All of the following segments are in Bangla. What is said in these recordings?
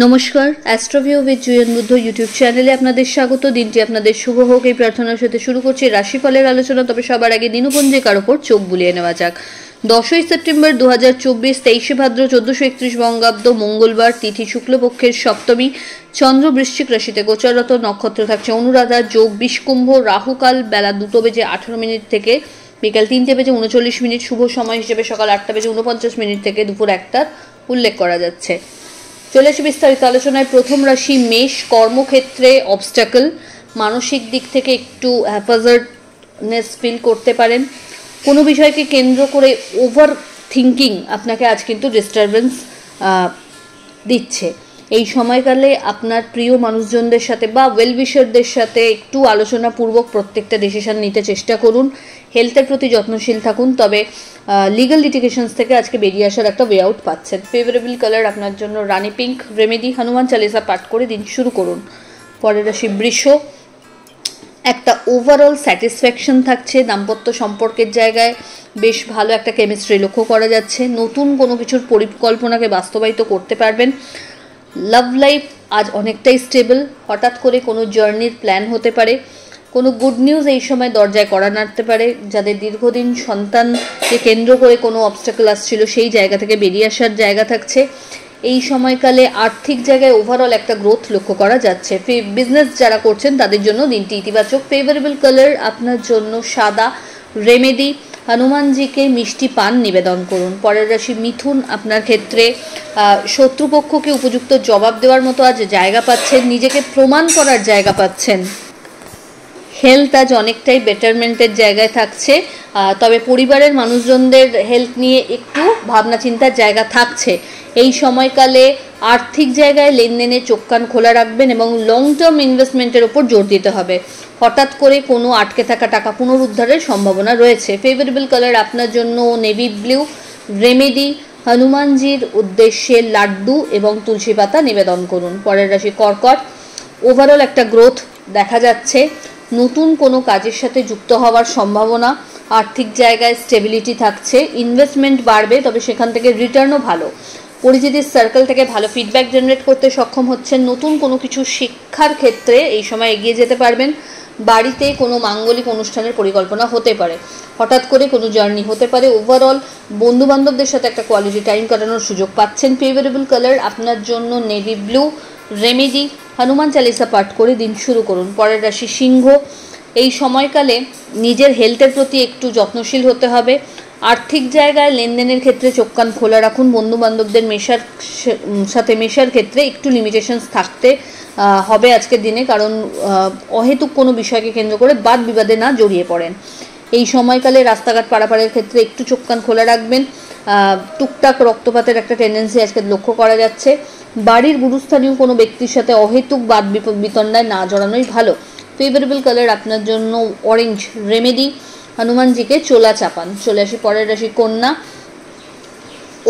নমস্কার, অ্যাস্ট্রোভিউ উইথ জুয়েন বুদ্ধ ইউটিউব চ্যানেলে আপনাদের স্বাগত। দিনটি আপনাদের শুভ হোক এই প্রার্থনার সাথে শুরু করছি রাশিফলের আলোচনা। তবে সবার আগে দিনপঞ্জিকার ওপর চোখ বুলিয়ে নেওয়া যাক। 10ই সেপ্টেম্বর 2024, 23শে ভাদ্র 1431 বঙ্গাব্দ, মঙ্গলবার, তিথি শুক্লপক্ষের সপ্তমী, চন্দ্র বৃশ্চিক রাশিতে গোচররত, নক্ষত্র থাকছে অনুরাধা, যোগ বিষকুম্ভ, রাহুকাল বেলা 2:18 থেকে বিকাল 3:39, শুভ সময় হিসেবে সকাল 8:49 থেকে দুপুর 1টার উল্লেখ করা যাচ্ছে। চলে আসি বিস্তারিত আলোচনায়। প্রথম রাশি মেষ। কর্মক্ষেত্রে অবস্টাকল, মানসিক দিক থেকে একটু হ্যাপাজার্ডনেস ফিল করতে পারেন। কোনো বিষয়কে কেন্দ্র করে ওভার থিঙ্কিং আপনাকে আজ কিন্তু ডিস্টারবেন্স দিচ্ছে। এই সময়কালে আপনার প্রিয় মানুষজনদের সাথে বা ওয়েলউইশারদের সাথে একটু আলোচনাপূর্বক প্রত্যেকটা ডিসিশন নিতে চেষ্টা করুন। হেলথের প্রতি যত্নশীল থাকুন। তবে লিগাল লিটিগেশনস থেকে আজকে বেরিয়ে আসার একটা ওয়ে আউট পাচ্ছেন। ফেভারেবল কালার আপনার জন্য রানি পিঙ্ক। রেমেডি হনুমান চালিসা পাঠ করে দিন শুরু করুন। পরের রাশি বৃষ। একটা ওভারঅল স্যাটিসফ্যাকশন থাকছে। দাম্পত্য সম্পর্কের জায়গায় বেশ ভালো একটা কেমিস্ট্রি লক্ষ্য করা যাচ্ছে। নতুন কোনো কিছুর পরিকল্পনাকে বাস্তবায়িত করতে পারবেন। লাভ লাইফ আজ অনেকটাই স্টেবল। হঠাৎ করে কোনো জার্নির প্ল্যান হতে পারে। কোনো গুড নিউজ এই সময় দরজায় কড়া নাড়তে পারে। যাদের দীর্ঘদিন সন্তানকে কেন্দ্র করে কোনো অবস্টাকল আসছিল, সেই জায়গা থেকে বেরিয়ে আসার জায়গা থাকছে। এই সময়কালে আর্থিক জায়গায় ওভারঅল একটা গ্রোথ লক্ষ্য করা যাচ্ছে। বিজনেস যারা করছেন তাদের জন্য দিনটি ইতিবাচক। ফেভারেবল কালার আপনার জন্য সাদা। রেমেডি হনুমানজিকে মিষ্টি পান নিবেদন করুন। পরের রাশি মিথুন। আপনার ক্ষেত্রে শত্রুপক্ষকে উপযুক্ত জবাব দেওয়ার মতো আজ জায়গা পাচ্ছেন। নিজেকে প্রমাণ করার জায়গা পাচ্ছেন। হেলথ আজ অনেকটাই বেটারমেন্টের জায়গায় থাকছে। তবে পরিবারের মানুষজনদের হেলথ নিয়ে একটু ভাবনা চিন্তার জায়গা থাকছে। এই সময়কালে আর্থিক জায়গায় লেনদেনে চোখ কান খোলা রাখবেন এবং লং টার্ম ইনভেস্টমেন্টের ওপর জোর দিতে হবে। হঠাৎ করে কোনো আটকে থাকা টাকা পুনরুদ্ধারের সম্ভাবনা রয়েছে। ফেভারেবল কালার আপনার জন্য নেভি ব্লু। রেমেডি হনুমানজির উদ্দেশ্যে লাড্ডু এবং তুলসী পাতা নিবেদন করুন। পরের রাশি কর্কট। ওভারঅল একটা গ্রোথ দেখা যাচ্ছে। নতুন কোনো কাজের সাথে যুক্ত হওয়ার সম্ভাবনা। আর্থিক জায়গায় স্টেবিলিটি থাকছে। ইনভেস্টমেন্ট বাড়বে, তবে সেখান থেকে রিটার্নও ভালো। পরিচিতির সার্কেল থেকে ভালো ফিডব্যাক জেনারেট করতে সক্ষম হচ্ছেন। নতুন কোনো কিছু শিক্ষার ক্ষেত্রে এই সময় এগিয়ে যেতে পারবেন। বাড়িতে কোনো মাঙ্গলিক অনুষ্ঠানের পরিকল্পনা হতে পারে। হঠাৎ করে কোনো জার্নি হতে পারে। ওভারঅল বন্ধুবান্ধবদের সাথে একটা কোয়ালিটি টাইম কাটানোর সুযোগ পাচ্ছেন। ফেভারেবল কালার আপনার জন্য navy blue. Remedy Hanuman Chalisa পাঠ করে দিন শুরু করুন। পরের রাশি সিংহ। এই সময়কালে নিজের হেলথের প্রতি একটু যত্নশীল হতে হবে। আর্থিক জায়গায় লেনদেনের ক্ষেত্রে চোখ কান খোলা রাখুন। বন্ধুবান্ধবদের সাথে মেশার ক্ষেত্রে একটু লিমিটেশনস থাকতে হবে আজকের দিনে, কারণ অহেতুক কোনো বিষয়কে কেন্দ্র করে বাদ বিবাদে না জড়িয়ে পড়েন। এই সময়কালে রাস্তাঘাট পারাপারের ক্ষেত্রে একটু চোখ কান খোলা রাখবেন। টুকটাক রক্তপাতের একটা টেন্ডেন্সি আজকে লক্ষ্য করা যাচ্ছে। বাড়ির গুরুস্থানীয় কোনো ব্যক্তির সাথে অহেতুক বাদ বিতণ্ডায় না জড়ানোই ভালো। ফেভারেবল কালার আপনার জন্য অরেঞ্জ। রেমেডি হনুমানজিকে চোলা চাপান। চলে আসি পরের রাশি কন্যা।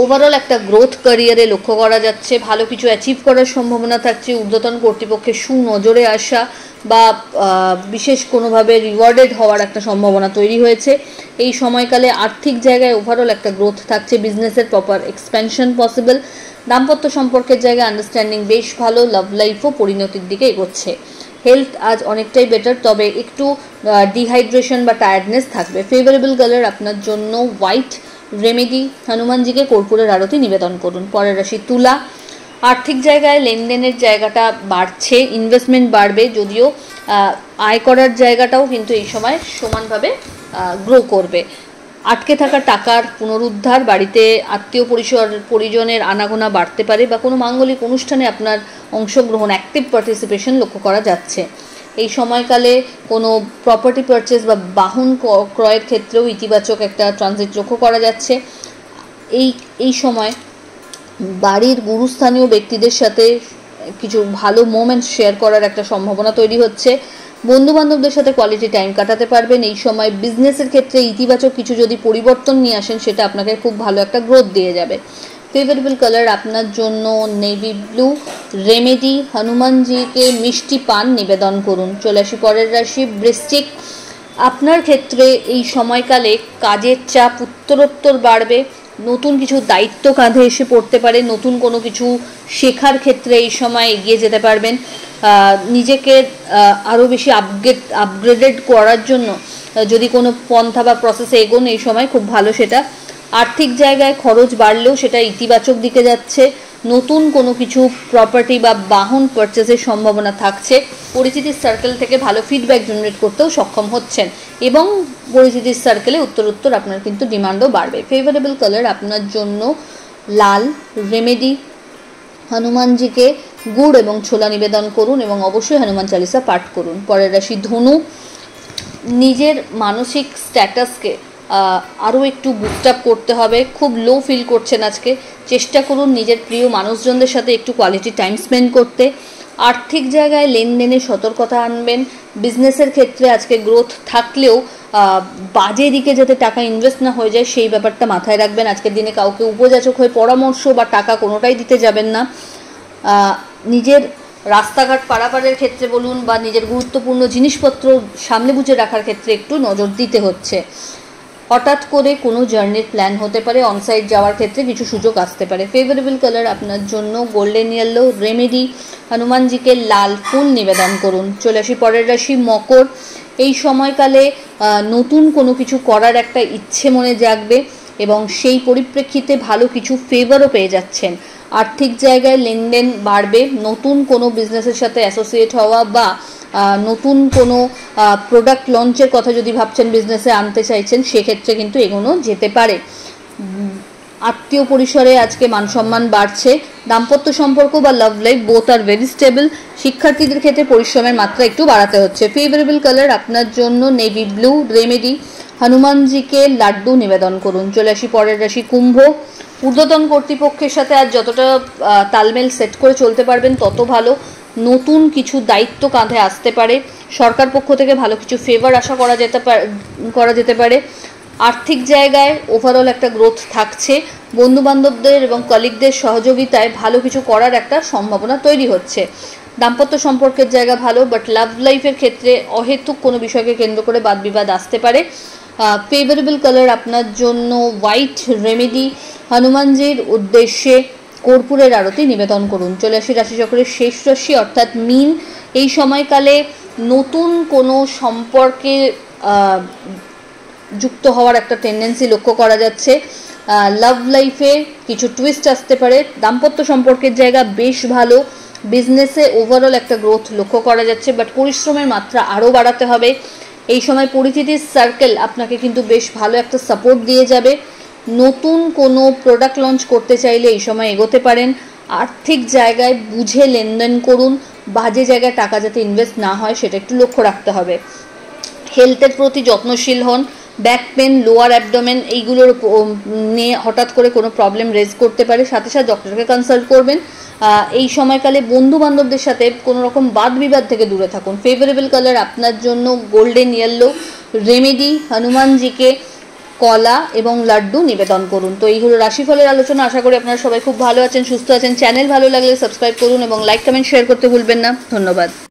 ওভারঅল একটা গ্রোথ ক্যারিয়ারে লক্ষ্য করা যাচ্ছে। ভালো কিছু অ্যাচিভ করার সম্ভাবনা থাকছে। ঊর্ধ্বতন কর্তৃপক্ষের সুনজরে আসা বা বিশেষ কোনোভাবে রিওয়ার্ডেড হওয়ার একটা সম্ভাবনা তৈরি হয়েছে। এই সময়কালে আর্থিক জায়গায় ওভারঅল একটা গ্রোথ থাকছে। বিজনেসের প্রপার এক্সপ্যানশন পসিবল। দাম্পত্য সম্পর্কের জায়গায় আন্ডারস্ট্যান্ডিং বেশ ভালো। লাভ লাইফও পরিণতির দিকে এগোচ্ছে। হেলথ আজ অনেকটাই বেটার, তবে একটু ডিহাইড্রেশন বা টায়ার্ডনেস থাকবে। ফেভারেবল কালার আপনার জন্য হোয়াইট। রেমেডি হনুমানজিকে কর্পূরের আরতি নিবেদন করুন। পরের রাশি তুলা। আর্থিক জায়গায় লেনদেনের জায়গাটা বাড়ছে। ইনভেস্টমেন্ট বাড়বে, যদিও আয় করার জায়গাটাও কিন্তু এই সময় সমানভাবে গ্রো করবে। আটকে থাকা টাকার পুনরুদ্ধার, বাড়িতে আত্মীয় পরিজনের আনাগোনা বাড়তে পারে বা কোনো মাঙ্গলিক অনুষ্ঠানে আপনার অংশগ্রহণ, অ্যাক্টিভ পার্টিসিপেশন লক্ষ্য করা যাচ্ছে। এই সময়কালে কোনো প্রপার্টি পারচেস বা বাহন ক্রয়ের ক্ষেত্রেও ইতিবাচক একটা ট্রানজিট লক্ষ্য করা যাচ্ছে। এই সময় বাড়ির গুরুস্থানীয় ব্যক্তিদের সাথে কিছু ভালো মোমেন্টস শেয়ার করার একটা সম্ভাবনা তৈরি হচ্ছে। বন্ধুবান্ধবদের সাথে কোয়ালিটি টাইম কাটাতে পারবেন। এই সময় বিজনেসের ক্ষেত্রে ইতিবাচক কিছু যদি পরিবর্তন নিয়ে আসেন, সেটা আপনাকে খুব ভালো একটা গ্রোথ দিয়ে যাবে। ফেভারেবল কালার আপনার জন্য নেভি ব্লু। রেমেডি হনুমানজিকে মিষ্টি পান নিবেদন করুন। চলে আসি পরের রাশি বৃশ্চিক। আপনার ক্ষেত্রে এই সময়কালে কাজের চাপ উত্তরোত্তর বাড়বে। নতুন কিছু দায়িত্ব কাঁধে এসে পড়তে পারে, নতুন কোনো কিছু শেখার ক্ষেত্রে এই সময় এগিয়ে যেতে পারবেন। নিজেকে আরও বেশি আপগ্রেডেড করার জন্য যদি কোনো পন্থা বা প্রসেসে এগোন এই সময় খুব ভালো সেটা। আর্থিক জায়গায় খরচ বাড়লেও সেটা ইতিবাচক দিকে যাচ্ছে। নতুন কোনো কিছু প্রপার্টি বা বাহন পারচেজের সম্ভাবনা থাকছে। পরিচিতির সার্কেল থেকে ভালো ফিডব্যাক জেনারেট করতেও সক্ষম হচ্ছেন এবং পরিচিতির সার্কেলে উত্তর আপনার কিন্তু ডিমান্ডও বাড়বে। ফেভারেবল কালার আপনার জন্য লাল। রেমেডি, হনুমানজিকে গুড় এবং ছোলা নিবেদন করুন এবং অবশ্যই হনুমান চালিসা পাঠ করুন। পরের রাশি ধনু। নিজের মানসিক স্ট্যাটাসকে আরও একটু বুস্ট আপ করতে হবে। খুব লো ফিল করছেন আজকে, চেষ্টা করুন নিজের প্রিয় মানুষজনদের সাথে একটু কোয়ালিটি টাইম স্পেন্ড করতে। আর্থিক জায়গায় লেনদেনে সতর্কতা আনবেন। বিজনেসের ক্ষেত্রে আজকে গ্রোথ থাকলেও বাজে দিকে যাতে টাকা ইনভেস্ট না হয়ে যায় সেই ব্যাপারটা মাথায় রাখবেন। আজকের দিনে কাউকে উপযাচক হয়ে পরামর্শ বা টাকা কোনোটাই দিতে যাবেন না। নিজের রাস্তাঘাট পারাপারের ক্ষেত্রে বলুন বা নিজের গুরুত্বপূর্ণ জিনিসপত্র সামনে বুঝে রাখার ক্ষেত্রে একটু নজর দিতে হচ্ছে। হঠাৎ করে কোনো জার্নির প্ল্যান হতে পারে, অনসাইট যাওয়ার ক্ষেত্রে কিছু সুযোগ আসতে পারে। ফেভারেবল কালার আপনার জন্য গোল্ডেন ইয়েলো। রেমেডি, হনুমানজিকে লাল ফুল নিবেদন করুন। চলে আসি পরের রাশি মকর। এই সময়কালে নতুন কোনো কিছু করার একটা ইচ্ছে মনে জাগবে এবং সেই পরিপ্রেক্ষিতে ভালো কিছু ফেভারও পেয়ে যাচ্ছেন। আর্থিক জায়গায় লেনদেন বাড়বে। নতুন কোনো বিজনেসের সাথে অ্যাসোসিয়েট হওয়া বা নতুন কোনো প্রোডাক্ট লঞ্চের কথা যদি ভাবছেন, বিজনেসে আনতে চাইছেন, সেক্ষেত্রে কিন্তু এগোনো যেতে পারে। আত্মীয় পরিসরে আজকে মান সম্মান বাড়ছে। দাম্পত্য সম্পর্ক বা love life both are very stable. শিক্ষার্থীদের ক্ষেত্রে পরিশ্রমের মাত্রা একটু বাড়াতে হচ্ছে। ফেভারেবল কালার আপনার জন্য নেভি ব্লু। রেমেডি, হনুমানজিকে লাড্ডু নিবেদন করুন। চলে আসি পরের রাশি কুম্ভ। ঊর্ধ্বতন কর্তৃপক্ষের সাথে আজ যতটা তালমেল সেট করে চলতে পারবেন তত ভালো। নতুন কিছু দায়িত্ব কাঁধে আসতে পারে। সরকার পক্ষ থেকে ভালো কিছু ফেভার আশা করা যেতে পারে। আর্থিক জায়গায় ওভারঅল একটা গ্রোথ থাকছে। বন্ধুবান্ধবদের এবং কলিগদের সহযোগিতায় ভালো কিছু করার একটা সম্ভাবনা তৈরি হচ্ছে। দাম্পত্য সম্পর্কের জায়গা ভালো, বাট লাভ লাইফের ক্ষেত্রে অহেতুক কোনো বিষয়কে কেন্দ্র করে বাদবিবাদ আসতে পারে। ফেভারেবল কালার আপনার জন্য হোয়াইট। রেমেডি, হনুমানজির উদ্দেশ্যে কর্পূরের আরতি নিবেদন করুন। চলে আসি রাশিচক্রের শেষ রাশি অর্থাৎ মীন। এই সময়কালে নতুন কোনো সম্পর্কে যুক্ত হওয়ার একটা টেন্ডেন্সি লক্ষ্য করা যাচ্ছে। লাভ লাইফে কিছু টুইস্ট আসতে পারে। দাম্পত্য সম্পর্কের জায়গা বেশ ভালো। বিজনেসে ওভারঅল একটা গ্রোথ লক্ষ্য করা যাচ্ছে, বাট পরিশ্রমের মাত্রা আরও বাড়াতে হবে। এই সময় পরিচিতির সার্কেল আপনাকে কিন্তু বেশ ভালো একটা সাপোর্ট দিয়ে যাবে। নতুন কোনো প্রোডাক্ট লঞ্চ করতে চাইলে এই সময় এগোতে পারেন। আর্থিক জায়গায় বুঝে লেনদেন করুন। বাজে জায়গায় টাকা যাতে ইনভেস্ট না হয় সেটা একটু লক্ষ্য রাখতে হবে। হেলথের প্রতি যত্নশীল হন। ব্যাক পেন, লোয়ার অ্যাবডোমেন এইগুলোর নিয়ে হঠাৎ করে কোনো প্রবলেম রেজ করতে পারে, সাথে সাথে ডক্টরকে কনসাল্ট করবেন। এই সময়কালে বন্ধু বান্ধবদের সাথে কোনো রকম বাদ বিবাদ থেকে দূরে থাকুন। ফেভারেবল কালার আপনার জন্য গোল্ডেন ইয়েলো। রেমেডি, হনুমানজিকে কলা এবং লাড্ডু নিবেদন করুন। তো এই হলো রাশিফলের আলোচনা। আশা করি আপনারা সবাই খুব ভালো আছেন, সুস্থ আছেন। চ্যানেল ভালো লাগলে সাবস্ক্রাইব করুন এবং লাইক কমেন্ট শেয়ার করতে ভুলবেন না। ধন্যবাদ।